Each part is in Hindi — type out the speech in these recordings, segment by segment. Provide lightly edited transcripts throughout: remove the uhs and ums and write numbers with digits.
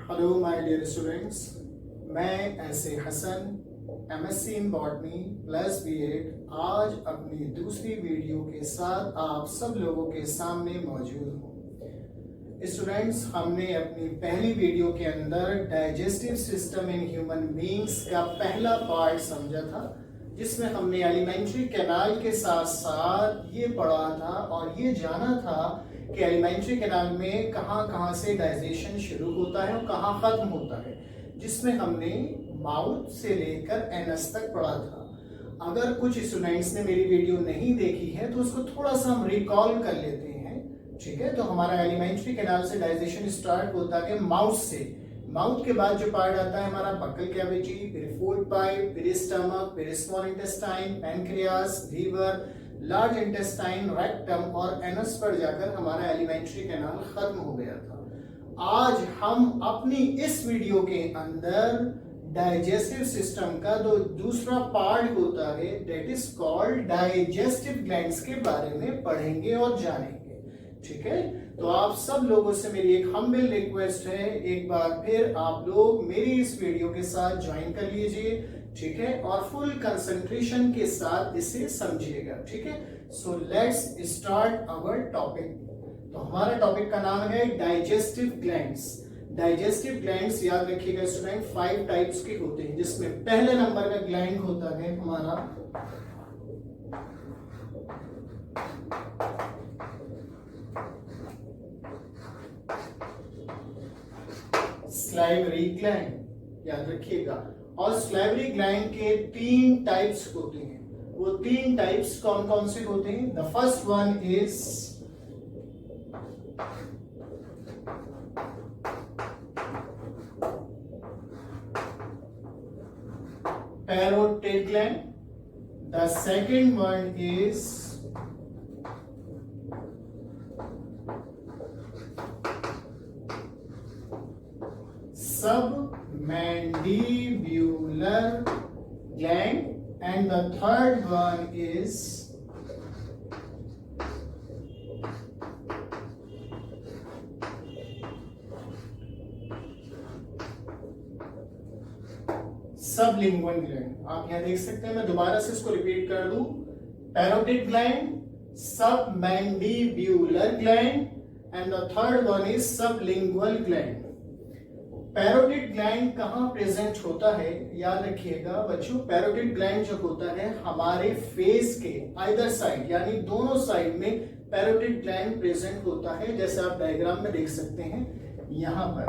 हेलो माय डियर स्टूडेंट्स, मैं ऐसे Hasan MSc in botany plus B.Ed आज अपनी दूसरी वीडियो के साथ आप सब लोगों के सामने मौजूद हूँ। स्टूडेंट्स, हमने अपनी पहली वीडियो के अंदर digestive system in human beings का पहला पार्ट समझा था, जिसमें हमने एलिमेंट्री कैनाल के साथ साथ ये पढ़ा था और ये जाना था कि एलिमेंट्री कैनाल में कहाँ से डाइजेशन शुरू होता है और कहाँ खत्म होता है, जिसमें हमने माउथ से लेकर एनस तक पढ़ा था। अगर कुछ स्टूडेंट्स ने मेरी वीडियो नहीं देखी है तो उसको थोड़ा सा हम रिकॉल कर लेते हैं, ठीक है। तो हमारा एलिमेंट्री कैनाल से डाइजेशन स्टार्ट होता है माउथ से। माउथ के बाद जो पार्ट आता है हमारा बक्कल कैविटी, फिर फूड पाइप, फिर स्टमक, फिर small intestine, pancreas, liver, large intestine, rectum और एनस पर जाकर हमारा एलिमेंट्री कैनाल खत्म हो गया था। आज हम अपनी इस वीडियो के अंदर डाइजेस्टिव सिस्टम का जो दूसरा पार्ट होता है that is called digestive glands के बारे में पढ़ेंगे और जानेंगे, ठीक है। तो आप सब लोगों से मेरी एक हम्बल रिक्वेस्ट है, एक बार फिर आप लोग मेरी इस वीडियो के साथ ज्वाइन कर लीजिए, ठीक है, और फुल कंसंट्रेशन के साथ इसे समझिएगा, ठीक है। So let's start our topic. तो हमारा टॉपिक का नाम है डाइजेस्टिव ग्लैंड्स। डाइजेस्टिव ग्लैंड्स याद रखिएगा स्टूडेंट 5 टाइप्स के होते हैं, जिसमें पहले नंबर का ग्लैंड होता है हमारा स्लाइवरी ग्लैंड, याद रखिएगा। और स्लाइवरी ग्लैंड के 3 टाइप्स होते हैं। वो 3 टाइप्स कौन कौन से होते हैं? The first one is parotid gland, the second one is submandibular gland, and the third one is sublingual gland. आप यहां देख सकते हैं, मैं दोबारा से इसको रिपीट कर दूं। Parotid gland, submandibular gland, and the third one is sublingual gland. Parotid gland कहाँ प्रेजेंट होता है? याद रखिएगा बच्चों, पैरोटिड ग्लैंड जो होता है हमारे फेस के आइदर साइड, यानी दोनों साइड में पैरोटिड ग्लैंड प्रेजेंट होता है, जैसे आप डायग्राम में देख सकते हैं यहां पर।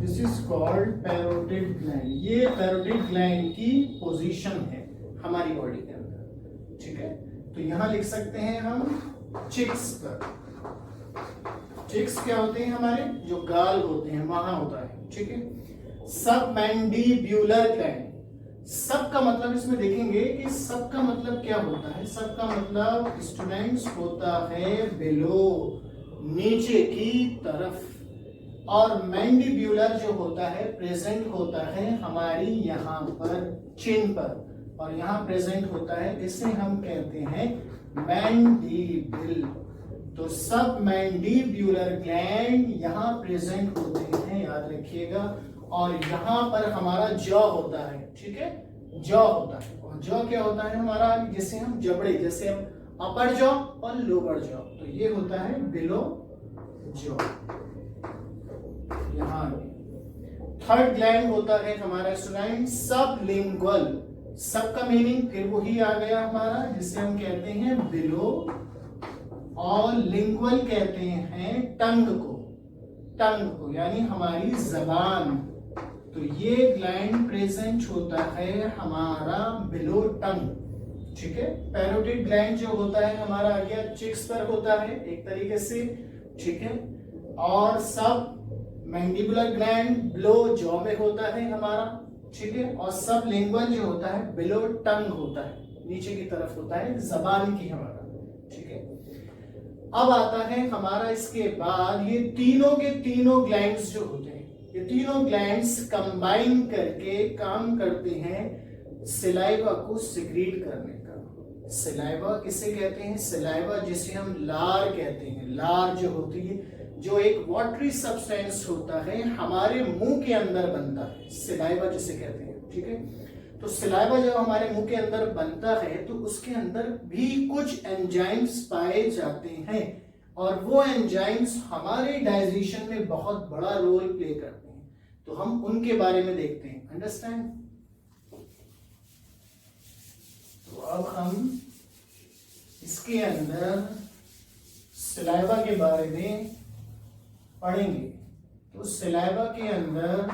This is called parotid gland. ये पैरोटिड ग्लैंड की पोजीशन है हमारी बॉडी के अंदर, ठीक है। तो यहां लिख सकते हैं हम चिक्स पर। चिक्स क्या होते हैं? हमारे जो गाल होते हैं वहां होता है, ठीक है। सबमैंडिब्यूलर ग्लैंड, सब का मतलब इसमें देखेंगे कि सब का मतलब क्या होता है। सब का मतलब स्टूडेंट्स होता है बिलो, नीचे की तरफ, और मैंडिब्यूलर जो होता है प्रेजेंट होता है हमारी यहाँ पर चिन पर, और यहाँ प्रेजेंट होता है, इसे हम कहते हैं मैंडिबिल। तो सब मैंडिब्यूलर ग्लैंड यहाँ प्रेजेंट होते हैं, याद रखिएगा। और यहाँ पर हमारा जॉ होता है, ठीक है, जॉ होता है। और जॉ क्या होता है हमारा? जिसे हम जबड़े, जैसे हम अपर जॉ और लोअर जॉ, तो ये होता है बिलो जॉ। यहाँ थर्ड ग्लैंड होता है हमारा स्टूडेंट सबलिंगुअल। सब का मीनिंग फिर वही आ गया हमारा, जिसे हम कहते हैं बिलो, और लिंगुअल कहते हैं टंग को, यानी हमारी जबान। तो ये ग्लैंड प्रेजेंट होता है हमारा बिलो टंग, ठीक है। पैरोटिड ग्लैंड जो होता है हमारा आगे चिक्स पर होता है एक तरीके से, ठीक है। और सब मैंडिबुलर ग्लैंड बिलो जॉ में होता है हमारा, ठीक है। और सब लिंगुअल जो होता है बिलो टंग होता है, नीचे की तरफ होता है, जबान की हमारा, ठीक है। अब आता है हमारा इसके बाद ये तीनों के तीनों ग्लैंड्स जो होते हैं, ये तीनों ग्लैंड्स कंबाइन करके काम करते हैं सलाइवा को सिक्रीट करने का। सलाइवा किसे कहते हैं? सलाइवा जिसे हम लार कहते हैं। लार जो होती है जो एक वाटरी सब्सटेंस होता है हमारे मुंह के अंदर बनता है, सलाइवा जिसे कहते हैं, ठीक है। तो सलाइवा जब हमारे मुंह के अंदर बनता है तो उसके अंदर भी कुछ एंजाइम्स पाए जाते हैं और वो एंजाइम्स हमारे डाइजेशन में बहुत बड़ा रोल प्ले करते हैं। तो हम उनके बारे में देखते हैं, अंडरस्टैंड। तो अब हम इसके अंदर सलाइवा के बारे में पढ़ेंगे। तो सलाइवा के अंदर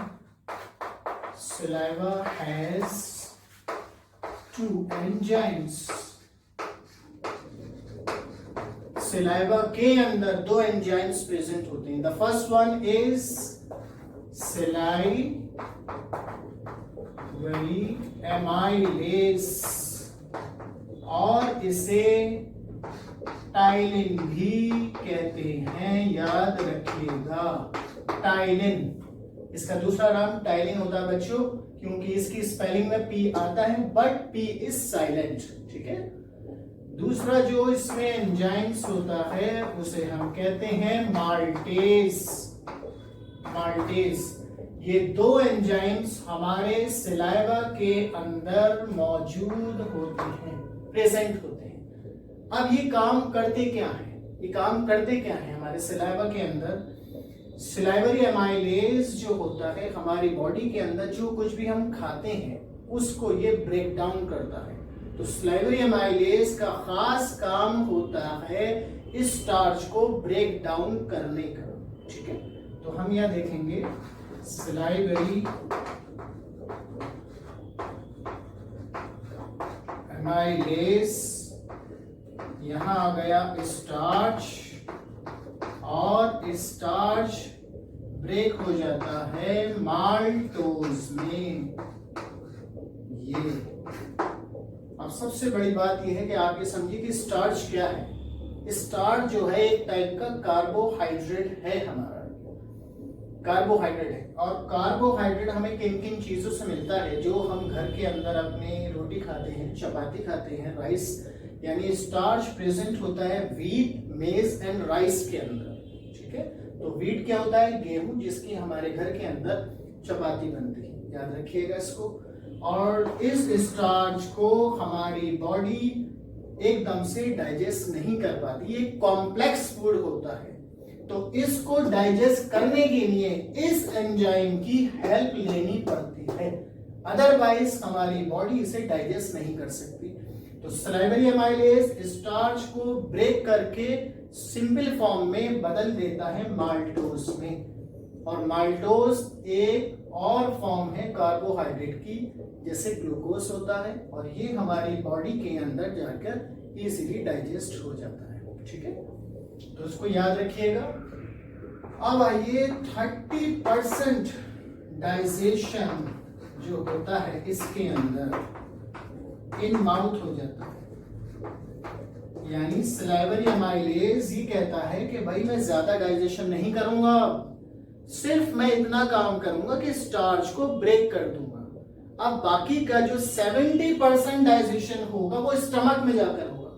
सलाइवा हैज 2 एंजाइम्स। सलाइवा के अंदर 2 एंजाइम्स प्रेजेंट होते हैं। The first one is salivary amylase और इसे टाइलिन भी कहते हैं, याद रखिएगा। टाइलिन, इसका दूसरा नाम टाइलिन होता है बच्चों, क्योंकि इसकी स्पेलिंग में पी आता है बट पी इज साइलेंट, ठीक है। दूसरा जो इसमें एंजाइम्स होता है उसे हम कहते हैं माल्टेज। माल्टेज, ये 2 एंजाइम्स हमारे सलाइवा के अंदर मौजूद होते हैं, प्रेजेंट होते हैं। अब ये काम करते क्या है? ये काम करते क्या है हमारे सलाइवा के अंदर? सलाइवरी एमाइलेज जो होता है हमारी बॉडी के अंदर जो कुछ भी हम खाते हैं उसको ये ब्रेक डाउन करता है। तो सलाइवरी एमाइलेज का खास काम होता है इस स्टार्च को ब्रेक डाउन करने का, ठीक है। तो हम यहां देखेंगे सलाइवरी एमाइलेज, यहां आ गया स्टार्च और स्टार्च ब्रेक हो जाता है माल्टोज में। ये अब सबसे बड़ी बात यह है कि आप ये समझिए कि स्टार्च क्या है। स्टार्च जो है एक टाइप का कार्बोहाइड्रेट है, हमारा कार्बोहाइड्रेट है। और कार्बोहाइड्रेट हमें किन किन चीजों से मिलता है? जो हम घर के अंदर अपने रोटी खाते हैं, चपाती खाते हैं, राइस, यानी स्टार्च प्रेजेंट होता है व्हीट, मेज एंड राइस के अंदर, ठीक है। तो व्हीट क्या होता है? गेहूं, जिसकी हमारे घर के अंदर चपाती बनती है, याद रखिएगा इसको। और इस स्टार्च को हमारी बॉडी एकदम से डाइजेस्ट नहीं कर पाती, ये कॉम्प्लेक्स फूड होता है। तो इसको डाइजेस्ट करने के लिए इस एंजाइम की हेल्प लेनी पड़ती है, अदरवाइज हमारी बॉडी इसे डाइजेस्ट नहीं कर सकती। तो सलाइवरी एमाइलेज स्टार्च को ब्रेक करके सिंपल फॉर्म में बदल देता है माल्टोज में। और माल्टोज एक और फॉर्म है कार्बोहाइड्रेट की, जैसे ग्लूकोज होता है, और ये हमारी बॉडी के अंदर जाकर इजीली डाइजेस्ट हो जाता है, ठीक है। तो इसको याद रखिएगा। अब आइए 30% डाइजेशन जो होता है इसके अंदर इन माउथ हो जाता है, यानी सलाइवरी एमाइलेज ये कहता है कि भाई मैं ज्यादा डाइजेशन नहीं करूंगा, सिर्फ मैं इतना काम करूंगा कि स्टार्च को ब्रेक कर दूंगा। अब बाकी का जो 70% डाइजेशन होगा वो स्टमक में जाकर होगा,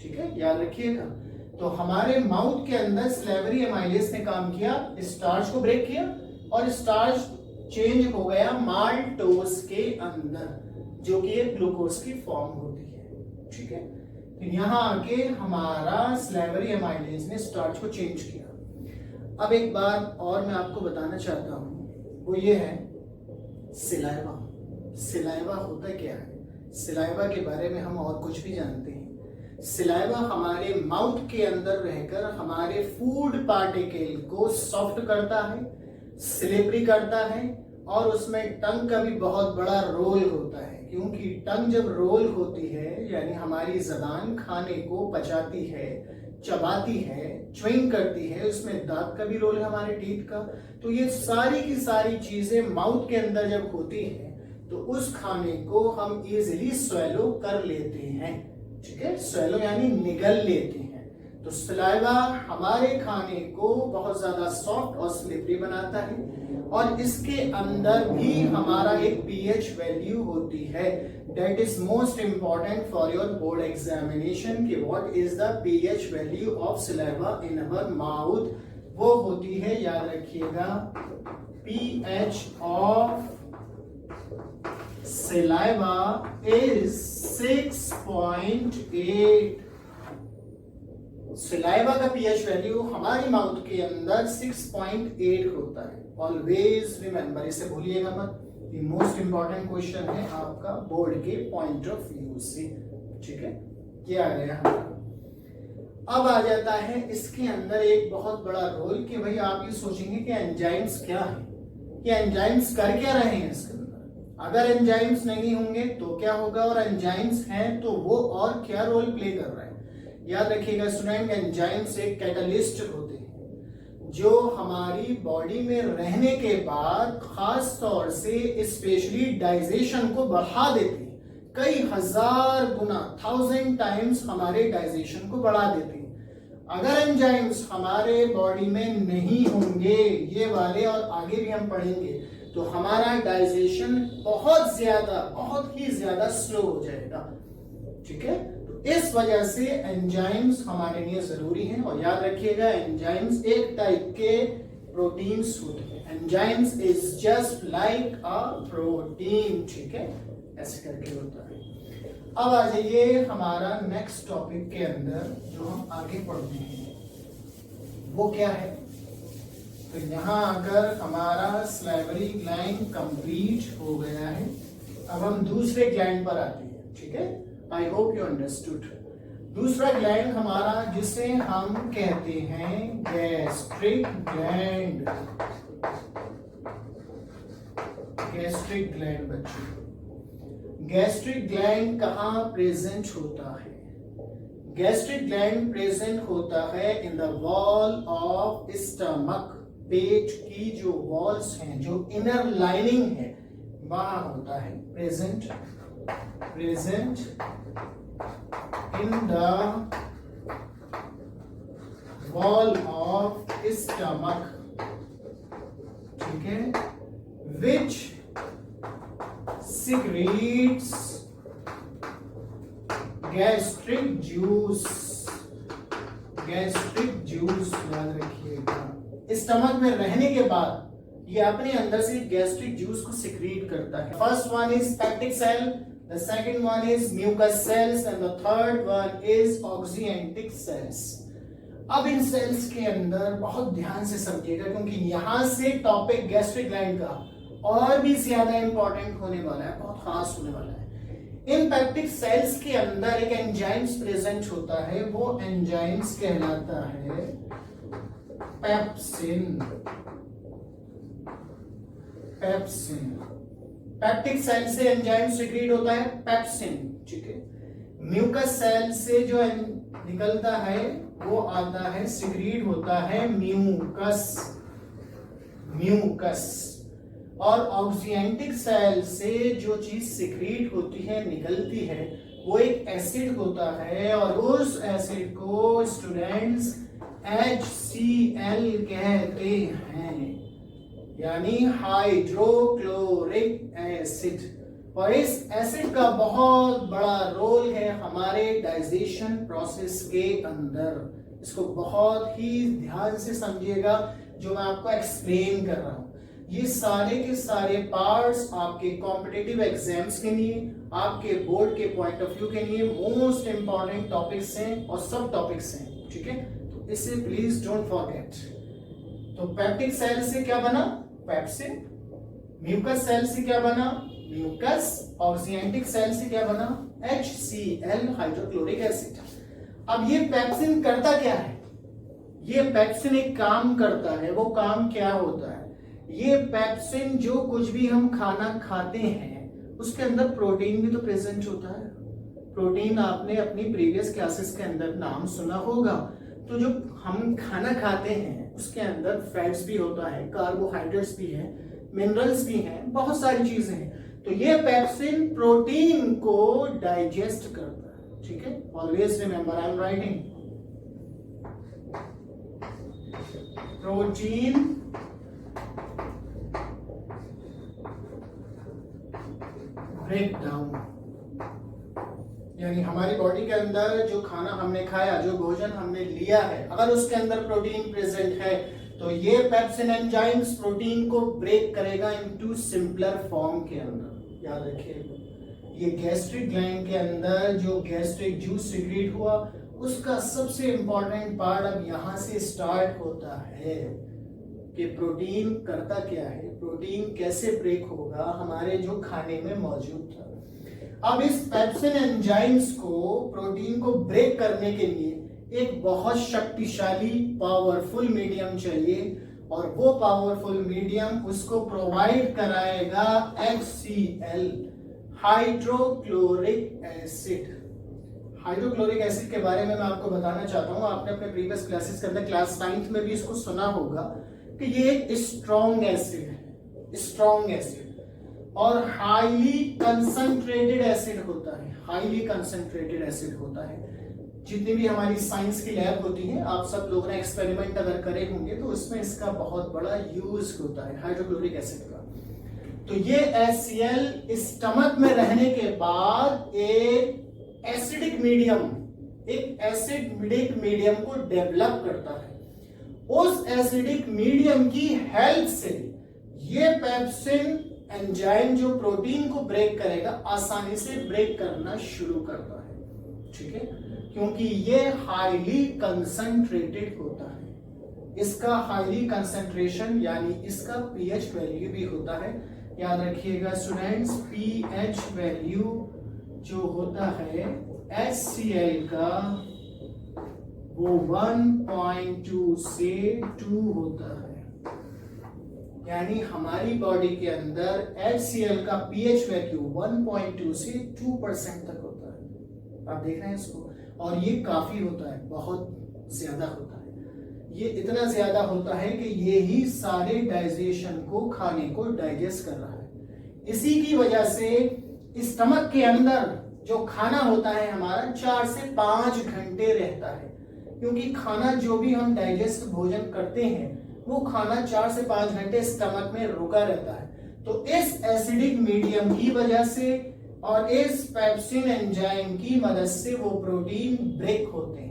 ठीक है, याद रखिएगा। तो हमारे माउथ के अंदर सलाइवरी एमाइलेज ने काम किया, स्टार्च को ब्रेक किया और स्टार्च चेंज हो गया माल्टोज के अंदर, जो कि एक ग्लूकोज की फॉर्म होती है, ठीक है। तो यहां आके हमारा सलाइवरी एमाइलेज ने स्टार्च को चेंज किया। अब एक बात और मैं आपको बताना चाहता हूं, वो ये है सलाइवा। सलाइवा होता क्या है? सलाइवा के बारे में हम और कुछ भी जानते हैं। सलाइवा हमारे माउथ के अंदर रहकर हमारे फूड पार्टिकल को सॉफ्ट करता है, स्लिपरी करता है, और उसमें टंग का भी बहुत बड़ा रोल होता है, क्योंकि टंग जब रोल होती है यानी हमारी जबान खाने को पचाती है, चबाती है, च्युइंग करती है, उसमें दांत का भी रोल है, हमारे टीथ का। तो ये सारी की सारी चीजें माउथ के अंदर जब होती है तो उस खाने को हम इजीली स्वेलो कर लेते हैं, ठीक है। स्वेलो यानी निगल लेते हैं। तो सलाइवा हमारे खाने को बहुत ज्यादा सॉफ्ट और स्लिपरी बनाता है, और इसके अंदर भी हमारा एक पीएच वैल्यू होती है। That is most important for your board examination कि what is the pH value of saliva in our mouth. वो होती है, याद रखिएगा, pH ऑफ saliva is 6.8। सलाइवा का पीएच वैल्यू हमारी माउथ के अंदर 6.8 होता है। ऑलवेज रिमेंबर, इसे भूलिएगा मत, ये मोस्ट इंपॉर्टेंट क्वेश्चन है आपका बोर्ड के पॉइंट ऑफ व्यू से। ठीक है, क्या आ गया हमारा। अब आ जाता है इसके अंदर एक बहुत बड़ा रोल कि भाई आप ये सोचेंगे कि एंजाइम्स क्या है, कि एंजाइम्स कर क्या रहे हैं इसके अंदर। अगर एंजाइम्स नहीं होंगे तो क्या होगा, और एंजाइम्स हैं तो वो और क्या रोल प्ले कर रहे हैं। याद रखिएगा स्टूडेंट, एंजाइम्स एक कैटलिस्ट होते हैं जो हमारी बॉडी में रहने के बाद खास तौर से स्पेशली डाइजेशन को बढ़ा देते हैं, कई हजार गुना 1000 टाइम्स हमारे डाइजेशन को बढ़ा देते हैं। अगर एंजाइम्स हमारे बॉडी में नहीं होंगे, ये वाले और आगे भी हम पढ़ेंगे, तो हमारा डाइजेशन बहुत ही ज्यादा स्लो हो जाएगा। ठीक है, इस वजह से एंजाइम्स हमारे लिए जरूरी हैं। और याद रखिएगा एंजाइम्स एक टाइप के प्रोटीन्स होते हैं। Enzymes is just like a protein. ठीक है, ऐसे करके होता है। अब आ जाइए हमारा नेक्स्ट टॉपिक के अंदर जो हम आगे पढ़ते हैं वो क्या है। तो यहाँ अगर हमारा सलाइवरी ग्लैंड कंप्लीट हो गया है, अब हम दूसरे ग्लैंड पर आते हैं। ठीक है, आई होप यू अंडरस्टूड। दूसरा ग्लैंड हमारा जिसे हम कहते हैं गैस्ट्रिक ग्लैंड। गैस्ट्रिक ग्लैंड बच्चों, गैस्ट्रिक ग्लैंड कहाँ प्रेजेंट होता है? गैस्ट्रिक ग्लैंड प्रेजेंट होता है in the wall of stomach. पेट की जो वॉल्स हैं, जो इनर लाइनिंग है, वहां होता है present in the wall of stomach। ठीक है, which secretes gastric juice। Gastric juice याद रखिएगा, स्टमक में रहने के बाद ये अपने अंदर से गैस्ट्रिक जूस को सिक्रीट करता है। First one is peptic cell, the second one is mucus cells and the third one is oxyantic cells। अब इन सेल्स के अंदर बहुत ध्यान से समझिएगा क्योंकि यहां से टॉपिक गैस्ट्रिक ग्लैंड का और भी ज्यादा इंपॉर्टेंट होने वाला है, बहुत खास होने वाला है। इन पेप्टिक सेल्स के अंदर एक एंजाइम्स प्रेजेंट होता है, वो एंजाइम्स कहलाता है पेप्सिन। पेप्सिन, पेप्टिक सेल से एंजाइम सिक्रीट होता है पेप्सिन। ठीक है, म्यूकस सेल से जो निकलता है वो आता है, सिक्रीट होता है म्यूकस। और ऑक्सिएंटिक सेल से जो चीज सिक्रीट होती है, निकलती है, वो एक एसिड होता है और उस एसिड को स्टूडेंट्स HCl कहते हैं, यानी हाइड्रोक्लोरिक एसिड। और इस एसिड का बहुत बड़ा रोल है हमारे डाइजेशन प्रोसेस के अंदर। इसको बहुत ही ध्यान से समझिएगा जो मैं आपको एक्सप्लेन कर रहा हूं। ये सारे के सारे पार्ट्स आपके कॉम्पिटिटिव एग्जाम्स के लिए, आपके बोर्ड के पॉइंट ऑफ व्यू के लिए मोस्ट इंपॉर्टेंट टॉपिक्स हैं और सब टॉपिक्स हैं। ठीक है, तो इसे प्लीज डोंट फॉरगेट। तो पेप्टिक सेल से क्या बना? पेप्सिन। म्यूकस सेल से क्या बना? म्यूकस। ऑक्सिएंटिक सेल से क्या बना? HCl, hydrochloric acid. अब ये पेप्सिन करता क्या है? ये पेप्सिन एक काम करता है। वो काम क्या होता है? ये पेप्सिन जो कुछ भी हम खाना खाते हैं उसके अंदर प्रोटीन भी तो प्रेजेंट होता है। प्रोटीन आपने अपनी प्रीवियस क्लासेस के अंदर नाम सुना होगा। तो जो हम खाना खाते हैं उसके अंदर फैट्स भी होता है, कार्बोहाइड्रेट्स भी है, मिनरल्स भी हैं, बहुत सारी चीजें हैं। तो ये पेप्सिन प्रोटीन को डाइजेस्ट करता है। ठीक है, always remember I am writing protein break down. यानी हमारी बॉडी के अंदर जो खाना हमने खाया, जो भोजन हमने लिया है, अगर उसके अंदर प्रोटीन प्रेजेंट है तो ये पेप्सिन एंजाइम्स प्रोटीन को ब्रेक करेगा इनटू सिंपलर फॉर्म के अंदर। याद रखिएगा, ये गैस्ट्रिक ग्लैंड के अंदर जो गैस्ट्रिक जूस सिक्रीट हुआ उसका सबसे इंपॉर्टेंट पार्ट अब यहां से स्टार्ट होता है कि प्रोटीन करता क्या है, प्रोटीन कैसे ब्रेक होगा हमारे जो खाने में मौजूद था। अब इस पेप्सिन एंजाइम्स को, प्रोटीन को ब्रेक करने के लिए एक बहुत शक्तिशाली पावरफुल मीडियम चाहिए, और वो पावरफुल मीडियम उसको प्रोवाइड कराएगा HCl, hydrochloric acid. Hydrochloric acid के बारे में मैं आपको बताना चाहता हूं, आपने अपने प्रीवियस क्लासेस के अंदर क्लास 9th में भी इसको सुना होगा कि ये एक स्ट्रॉन्ग एसिड है, स्ट्रॉन्ग एसिड और हाईली कंसंट्रेटेड एसिड होता है, हाईली कंसंट्रेटेड एसिड होता है। जितनी भी हमारी साइंस की लैब होती है, आप सब लोगों ने एक्सपेरिमेंट अगर करे होंगे तो उसमें इसका बहुत बड़ा यूज होता है हाइड्रोक्लोरिक एसिड का। तो ये HCl स्टमक में रहने के बाद एक एसिडिक मीडियम, एक एसिडिक मीडियम को डेवलप करता है। उस एसिडिक मीडियम की हेल्प से ये पेप्सिन एंजाइम जो प्रोटीन को ब्रेक करेगा आसानी से ब्रेक करना शुरू करता है, ठीक है, क्योंकि ये हाईली कंसंट्रेटेड होता है। इसका हाईली कंसंट्रेशन यानी इसका pH वैल्यू भी होता है। याद रखिएगा स्टूडेंट्स, pH वैल्यू जो होता है HCl का वो 1.2 से 2 होता है। यानी हमारी बॉडी के अंदर HCl का pH वैल्यू 1.2 से 2% तक होता है। आप देख रहे हैं इसको, और ये काफी होता है, बहुत ज्यादा होता है। ये इतना ज्यादा होता है कि ये ही सारे डाइजेशन को, खाने को डाइजेस्ट कर रहा है। इसी की वजह से स्टमक के अंदर जो खाना होता है हमारा 4 से 5 घंटे रहता है, क्योंकि खाना जो भी हम डाइजेस्ट भोजन करते हैं वो खाना 4 से 5 घंटे स्टमक में रुका रहता है। तो इस एसिडिक मीडियम की वजह से और इस पेप्सिन एंजाइम की मदद से वो प्रोटीन ब्रेक होते हैं।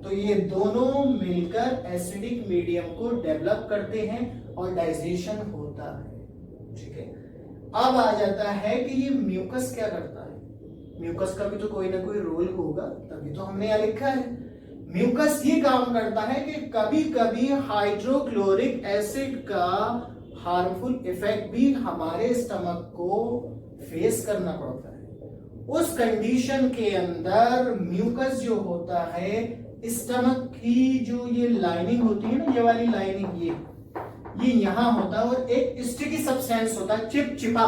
तो ये दोनों मिलकर एसिडिक मीडियम को डेवलप करते हैं और डाइजेशन होता है, ठीक है। अब आ जाता है कि ये म्यूकस क्या करता है। म्यूकस का भी तो कोई ना कोई रोल होगा, तभी तो हमने यहाँ लिखा है। म्यूकस ये काम करता है कि कभी कभी हाइड्रोक्लोरिक एसिड का हार्मफुल इफेक्ट भी हमारे स्टमक को फेस करना पड़ता है। उस कंडीशन के अंदर म्यूकस जो होता है, स्टमक की जो ये लाइनिंग होती है ना, ये वाली लाइनिंग, ये यहां होता है और एक स्टिकी सब्सटेंस होता है, चिपचिपा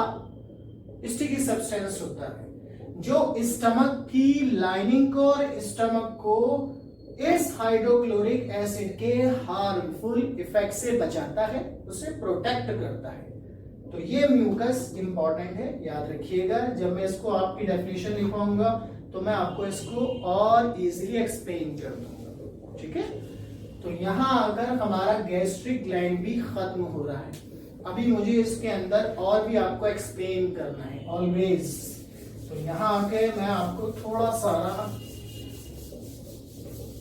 स्टिकी सब्सटेंस होता है जो स्टमक की लाइनिंग को और स्टमक को इस हाइड्रोक्लोरिक एसिड के हार्मफुल इफेक्ट से बचाता है, उसे प्रोटेक्ट करता है। तो ये म्यूकस इंपॉर्टेंट है, याद रखिएगा। जब मैं इसको आपकी डेफिनेशन लिखवाऊंगा तो मैं आपको इसको और इजीली एक्सप्लेन कर दूंगा, ठीक है। तो यहाँ आकर हमारा गैस्ट्रिक ग्लैंड भी खत्म हो रहा है। अभी मुझे इसके अंदर और भी आपको एक्सप्लेन करना है ऑलवेज। तो यहाँ आके मैं आपको थोड़ा सारा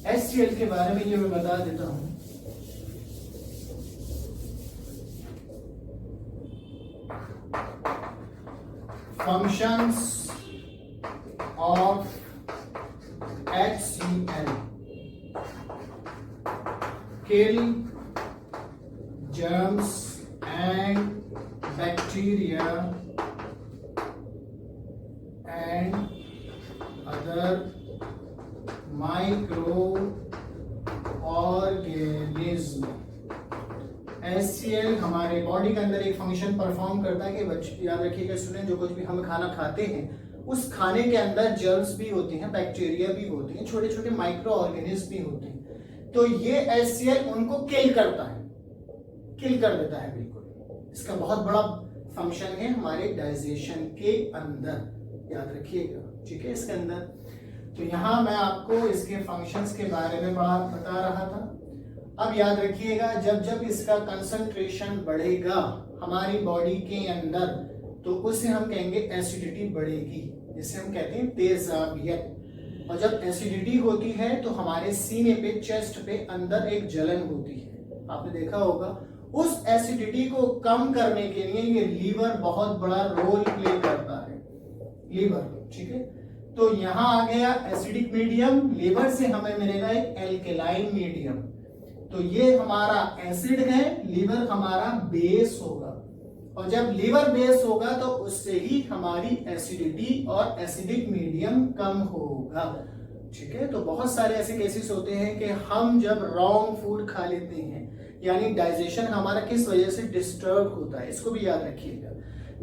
HCl के बारे में ये मैं बता देता हूं। Functions of HCl: kill germs and bacteria and other microorganism। HCl हमारे बॉडी के अंदर एक फंक्शन परफॉर्म करता है कि बच्चे याद रखिएगा स्टूडेंट, जो कुछ भी हम खाना खाते हैं उस खाने के अंदर जर्म्स भी होते हैं, बैक्टीरिया भी होते हैं, छोटे छोटे माइक्रो ऑर्गेनिज्म भी होते हैं। तो ये HCl उनको किल करता है, किल कर देता है बिल्कुल। इसका बहुत बड़ा फंक्शन है हमारे डाइजेशन के अंदर, याद रखिएगा, ठीक है। इसके अंदर तो यहाँ मैं आपको इसके फंक्शंस के बारे में बता रहा था। अब याद रखिएगा, जब जब इसका कंसंट्रेशन बढ़ेगा हमारी बॉडी के अंदर तो उसे हम कहेंगे एसिडिटी बढ़ेगी, जिसे हम कहते हैं तेजाबियत। और जब एसिडिटी होती है तो हमारे सीने पे, चेस्ट पे अंदर एक जलन होती है, आपने देखा होगा। उस एसिडिटी को कम करने के लिए ये लीवर बहुत बड़ा रोल प्ले करता है, लीवर, ठीक है। तो यहां आ गया एसिडिक मीडियम, लीवर से हमें मिलेगा एक एल्केलाइन मीडियम। तो ये हमारा एसिड है, लीवर हमारा बेस होगा, और जब लीवर बेस होगा तो उससे ही हमारी एसिडिटी और एसिडिक मीडियम कम होगा, ठीक है। तो बहुत सारे ऐसे केसेस होते हैं कि हम जब रॉन्ग फूड खा लेते हैं, यानी डाइजेशन हमारा किस वजह से डिस्टर्ब होता है, इसको भी याद रखिएगा।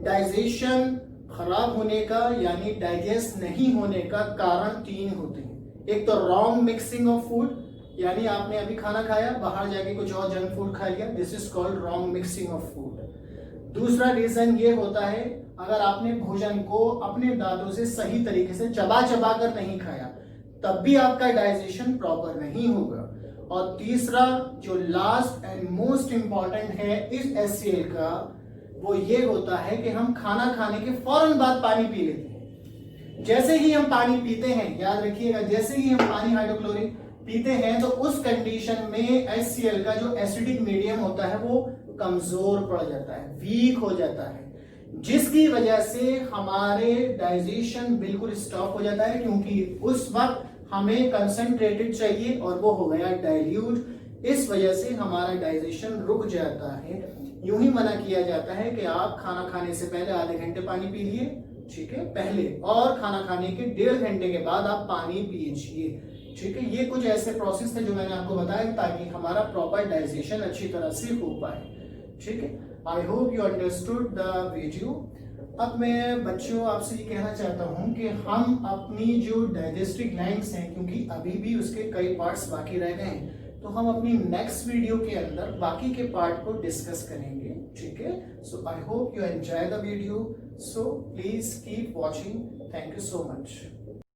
डाइजेशन खराब होने का यानी डाइजेस्ट नहीं होने का कारण 3 होते हैं। एक तो रॉन्ग मिक्सिंग ऑफ फूड, यानी आपने अभी खाना खाया, बाहर जाके कुछ और जंक फूड खा लिया, this is called wrong mixing of food. दूसरा रीजन ये होता है अगर आपने भोजन को अपने दांतों से सही तरीके से चबा चबा कर नहीं खाया, तब भी आपका डाइजेशन प्रॉपर नहीं होगा। और तीसरा जो लास्ट एंड मोस्ट इंपॉर्टेंट है इस HCl का, वो ये होता है कि हम खाना खाने के फौरन बाद पानी पी लेते हैं। जैसे ही हम पानी पीते हैं, याद रखिएगा, जैसे ही हम पानी हाइड्रोक्लोरिक पीते हैं तो उस कंडीशन में HCl का जो एसिडिक मीडियम होता है वो कमजोर पड़ जाता है, वीक हो जाता है, जिसकी वजह से हमारे डाइजेशन बिल्कुल स्टॉप हो जाता है, क्योंकि उस वक्त हमें कंसंट्रेटेड चाहिए और वो हो गया डाइल्यूट। इस वजह से हमारा डाइजेशन रुक जाता है। यूं ही मना किया जाता है कि आप खाना खाने से पहले आधे घंटे पानी पी लिए, ठीक है, पहले, और खाना खाने के 1.5 घंटे के बाद आप पानी पीजिए, ठीक है। ये कुछ ऐसे प्रोसेस थे जो मैंने आपको बताया ताकि हमारा प्रॉपर डाइजेशन अच्छी तरह से हो पाए, ठीक है। I hope you understood the video. अब मैं बच्चों आपसे ये कहना चाहता हूं कि हम अपनी जो डाइजेस्टिव ग्लैंड्स हैं, क्योंकि अभी भी उसके कई पार्ट्स बाकी रह गए हैं, तो हम अपनी नेक्स्ट वीडियो के अंदर बाकी के पार्ट को डिस्कस करेंगे, ठीक है। So I hope you enjoy the video, so please keep watching. Thank you so much.